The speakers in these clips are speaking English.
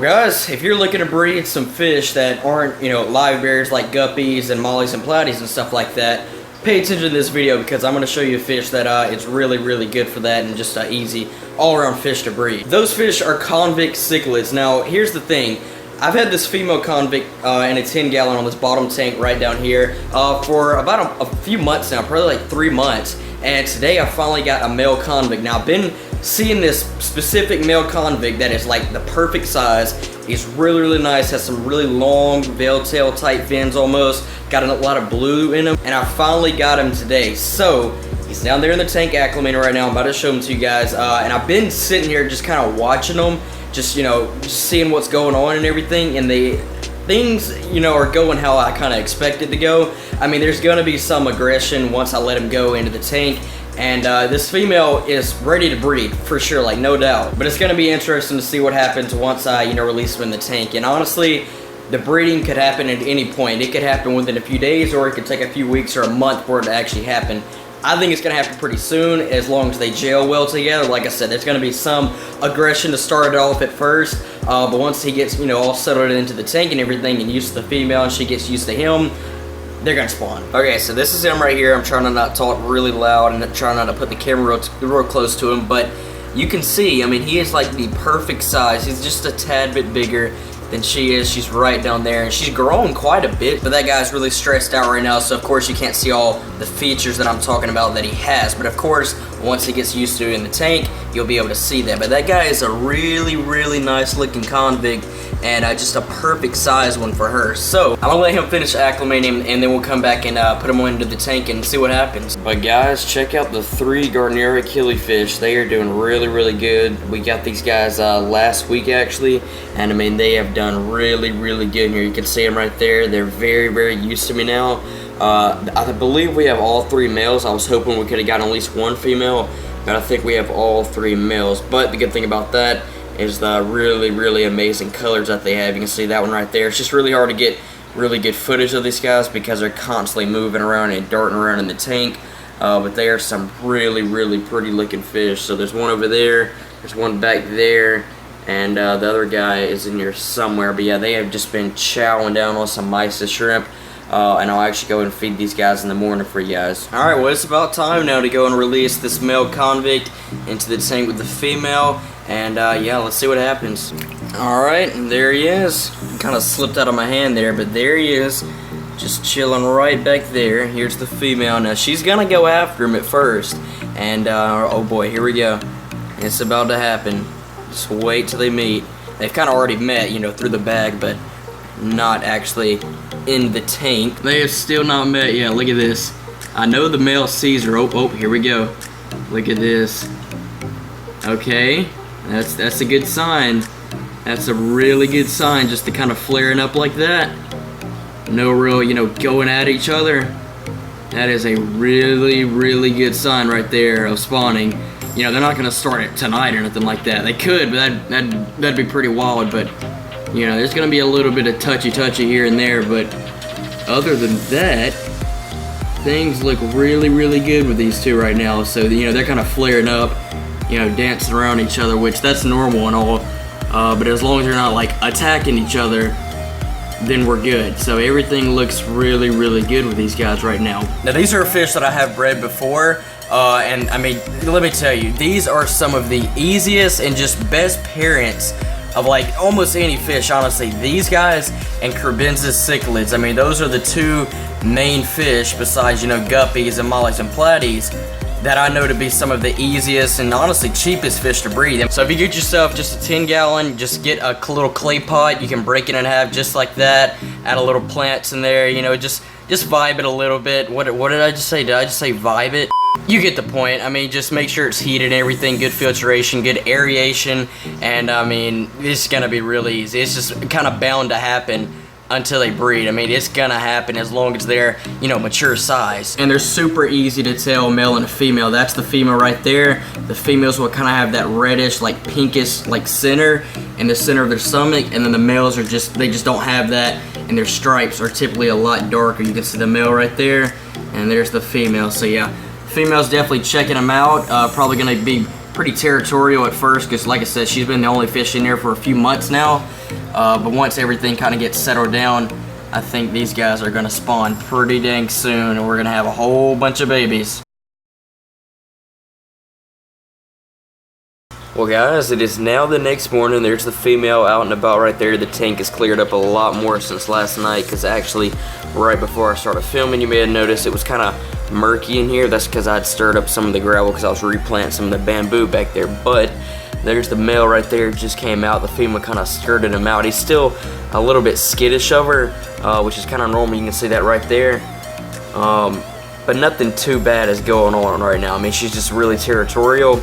guys, if you're looking to breed some fish that aren't, live bears like guppies and mollies and platies and stuff like that, pay attention to this video because I'm going to show you a fish that it's really, really good for that and just easy all-around fish to breed. Those fish are convict cichlids. Now, here's the thing. I've had this female convict in a 10-gallon on this bottom tank right down here for about a few months now, probably like 3 months. And today I finally got a male convict. Now, I've been seeing this specific male convict that is like the perfect size. He's really, really nice, has some really long veil tail type fins almost, got a lot of blue in him, and I finally got him today. So he's down there in the tank acclimating right now. I'm about to show him to you guys, and I've been sitting here just kind of watching him, just seeing what's going on and everything, and things are going how I kind of expected to go. I mean, there's gonna be some aggression once I let him go into the tank. And this female is ready to breed, for sure, like no doubt. But it's going to be interesting to see what happens once I, release him in the tank. And honestly, the breeding could happen at any point. It could happen within a few days, or it could take a few weeks or a month for it to actually happen. I think it's going to happen pretty soon, as long as they gel well together. Like I said, there's going to be some aggression to start it off at first. But once he gets, all settled into the tank and everything and used to the female and she gets used to him, they're gonna spawn. Okay, so this is him right here. I'm trying to not talk really loud and trying not to put the camera real close to him, but you can see, I mean, he is like the perfect size. He's just a tad bit bigger than she is. She's right down there, and she's grown quite a bit, but that guy's really stressed out right now, so of course you can't see all the features that I'm talking about that he has, but of course, once he gets used to it in the tank, you'll be able to see that. But that guy is a really, really nice looking convict, and just a perfect size one for her. So I'm gonna let him finish acclimating, and then we'll come back and put him into the tank and see what happens. But guys, check out the 3 Gardnera killifish. They are doing really, really good. We got these guys last week actually, and I mean, they have done really, really good here. You can see them right there. They're very, very used to me now. I believe we have all 3 males. I was hoping we could have gotten at least 1 female, but I think we have all 3 males. But the good thing about that is the really, really amazing colors that they have. You can see that one right there. It's just really hard to get really good footage of these guys because they're constantly moving around and darting around in the tank. But they are some really, really pretty looking fish. So there's one over there, there's one back there, and the other guy is in here somewhere. But yeah, they have just been chowing down on some mysis shrimp. And I'll actually go and feed these guys in the morning for you guys. Alright, well, it's about time now to go and release this male convict into the tank with the female. And yeah, let's see what happens. Alright, there he is. Kind of slipped out of my hand there, but there he is. Just chilling right back there. Here's the female. Now, she's gonna go after him at first. And, oh boy, here we go. It's about to happen. Just wait till they meet. They've kind of already met, through the bag, but not actually in the tank. They have still not met yet. Look at this. I know the male sees her. Oh, here we go. Look at this. Okay, that's a good sign. That's a really good sign, just to kind of flaring up like that. No real, going at each other. That is a really, really good sign right there of spawning. They're not gonna start it tonight or nothing like that. They could, but that'd be pretty wild. But there's gonna be a little bit of touchy here and there, but other than that, things look really, really good with these two right now. So they're kind of flaring up, dancing around each other, which that's normal and all. But as long as they're not like attacking each other, then we're good. So everything looks really, really good with these guys right now. Now these are fish that I have bred before, and I mean, let me tell you, these are some of the easiest and just best parents of like almost any fish, honestly. These guys and Crebensis cichlids, I mean, those are the 2 main fish besides, guppies and mollies and platies that I know to be some of the easiest and honestly cheapest fish to breed. So if you get yourself just a 10-gallon, just get a little clay pot. You can break it in half just like that. Add a little plants in there, just vibe it a little bit. What did I just say? Did I just say vibe it? You get the point. I mean, just make sure it's heated and everything, good filtration, good aeration, and I mean, it's gonna be really easy. It's just kind of bound to happen until they breed. I mean, it's gonna happen as long as they're, mature size. And they're super easy to tell, male and female. That's the female right there. The females will kind of have that reddish, like pinkish, like center in the center of their stomach, and then the males are they just don't have that, and their stripes are typically a lot darker. You can see the male right there, and there's the female. So yeah, females definitely checking them out. Probably gonna be pretty territorial at first because, like I said, she's been the only fish in there for a few months now. But once everything kind of gets settled down, I think these guys are going to spawn pretty dang soon, and we're going to have a whole bunch of babies. Well guys, it is now the next morning. There's the female out and about right there. The tank has cleared up a lot more since last night, because actually right before I started filming, you may have noticed it was kind of murky in here. That's because I'd stirred up some of the gravel because I was replanting some of the bamboo back there. But there's the male right there, just came out. The female kind of skirted him out. He's still a little bit skittish of her, which is kind of normal. You can see that right there. But nothing too bad is going on right now. I mean, she's just really territorial.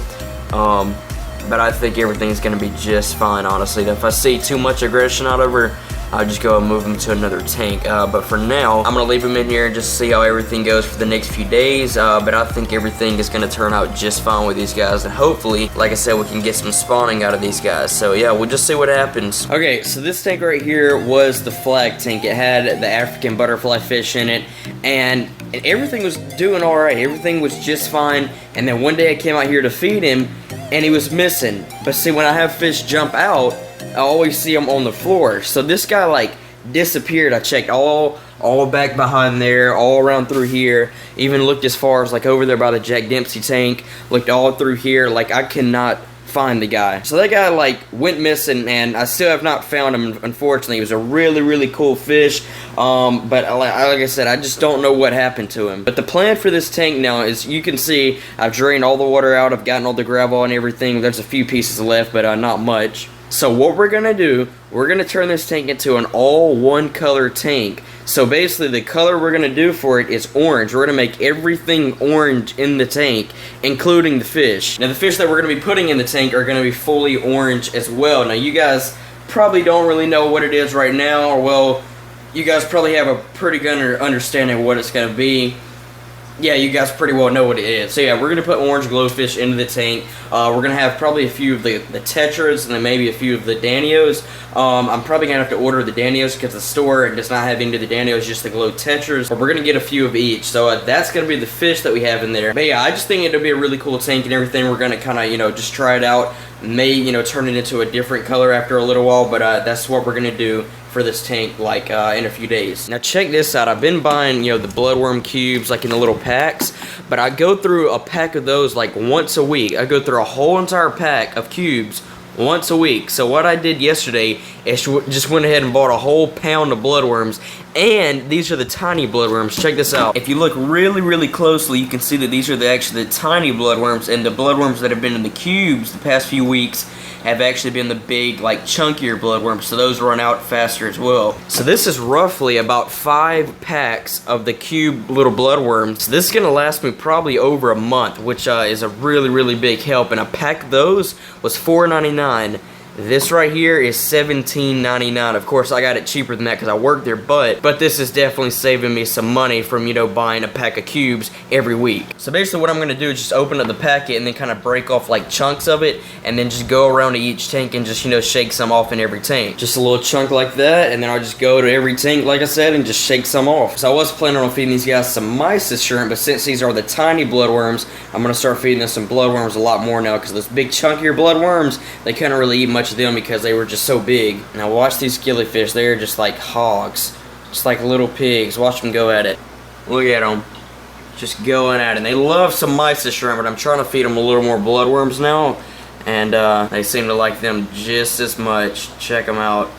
But I think everything's going to be just fine, honestly. If I see too much aggression out of her, I'll just go and move him to another tank. But for now, I'm going to leave him in here and just see how everything goes for the next few days. But I think everything is going to turn out just fine with these guys. And hopefully, like I said, we can get some spawning out of these guys. So yeah, we'll just see what happens. Okay, so this tank right here was the flag tank. It had the African butterfly fish in it. And everything was doing alright. Everything was just fine. And then one day I came out here to feed him, and he was missing. But see, when I have fish jump out, I always see him on the floor. So this guy like disappeared. I checked all back behind there, all around through here, even looked as far as like over there by the Jack Dempsey tank, looked all through here. Like, I cannot find the guy. So that guy like went missing, and I still have not found him, unfortunately. He was a really cool fish, but like I said, I just don't know what happened to him. But the plan for this tank now is, you can see I've drained all the water out, I've gotten all the gravel and everything. There's a few pieces left, but not much. So what we're gonna do, we're gonna turn this tank into an all one color tank. So basically the color we're gonna do for it is orange. We're gonna make everything orange in the tank, including the fish. Now the fish that we're gonna be putting in the tank are gonna be fully orange as well. Now you guys probably don't really know what it is right now, or well, you guys probably have a pretty good understanding of what it's gonna be. Yeah, you guys pretty well know what it is. So yeah, we're going to put orange glowfish into the tank. We're going to have probably a few of the tetras, and then maybe a few of the danios. I'm probably going to have to order the danios because the store does not have any of the danios, just the glow tetras. But we're going to get a few of each. So that's going to be the fish that we have in there. But yeah, I just think it'll be a really cool tank and everything. We're going to kind of, you know, just try it out. May, you know, turn it into a different color after a little while. But that's what we're going to do for this tank, like in a few days. Now check this out. I've been buying, you know, the bloodworm cubes like in the little packs, but I go through a pack of those like once a week. I go through a whole entire pack of cubes once a week. So what I did yesterday is just went ahead and bought a whole pound of bloodworms, and these are the tiny bloodworms. Check this out. If you look really closely, you can see that these are actually the tiny bloodworms, and the bloodworms that have been in the cubes the past few weeks have actually been the big, like, chunkier bloodworms, so those run out faster as well. So this is roughly about 5 packs of the cube little bloodworms. This is gonna last me probably over a month, which is a really big help, and a pack of those was $4.99. This right here is $17.99. Of course, I got it cheaper than that because I work there, but this is definitely saving me some money from, you know, buying a pack of cubes every week. So basically what I'm going to do is just open up the packet and then kind of break off like chunks of it, and then just go around to each tank and just, you know, shake some off in every tank. Just a little chunk like that, and then I'll just go to every tank, like I said, and just shake some off. So I was planning on feeding these guys some mysis shrimp, but since these are the tiny bloodworms, I'm going to start feeding them some bloodworms a lot more now, because those big chunkier bloodworms, they couldn't really eat much of them because they were just so big. Now watch these skillyfish. They're just like hogs, just like little pigs. Watch them go at it. Look at them, just going at it. And they love some mysis shrimp, but I'm trying to feed them a little more bloodworms now, and they seem to like them just as much. Check them out,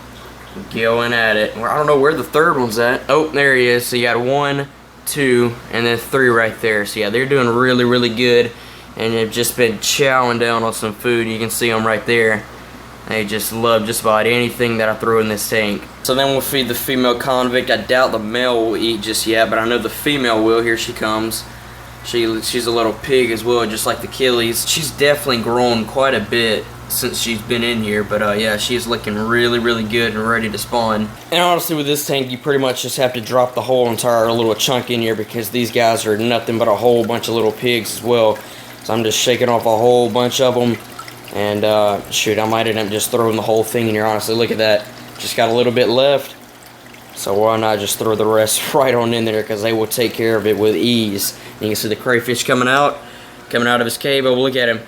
going at it. I don't know where the third one's at. Oh, there he is. So you got 1, 2, and then 3 right there. So yeah, they're doing really good, and they've just been chowing down on some food. You can see them right there. They just love just about anything that I throw in this tank. So then we'll feed the female convict. I doubt the male will eat just yet, but I know the female will. Here she comes. She's a little pig as well, just like the Achilles. She's definitely grown quite a bit since she's been in here, but yeah, she's looking really good and ready to spawn. And honestly, with this tank, you pretty much just have to drop the whole entire little chunk in here, because these guys are nothing but a whole bunch of little pigs as well. So I'm just shaking off a whole bunch of them. And shoot, I might end up just throwing the whole thing in here, honestly. Look at that. Just got a little bit left. So why not just throw the rest right on in there, because they will take care of it with ease. And you can see the crayfish coming out of his cave. Oh, look at him.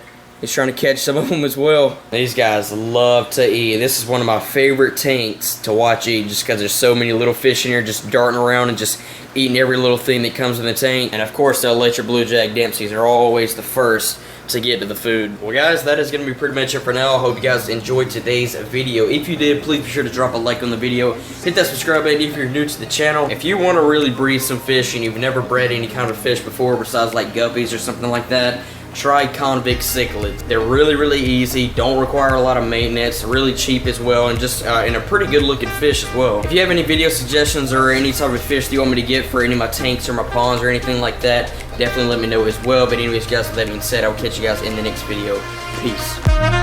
He's trying to catch some of them as well. These guys love to eat. This is one of my favorite tanks to watch eat just because there's so many little fish in here just darting around and just eating every little thing that comes in the tank. And of course, they'll let your blue jack Dempseys are always the first to get to the food. Well guys, that is going to be pretty much it for now. I hope you guys enjoyed today's video. If you did, please be sure to drop a like on the video. Hit that subscribe button if you're new to the channel. If you want to really breed some fish and you've never bred any kind of fish before besides like guppies or something like that, try convict cichlids. They're really easy, don't require a lot of maintenance, really cheap as well, and just and a pretty good looking fish as well. If you have any video suggestions or any type of fish that you want me to get for any of my tanks or my ponds or anything like that, definitely let me know as well. But anyways guys, with that being said, I'll catch you guys in the next video. Peace.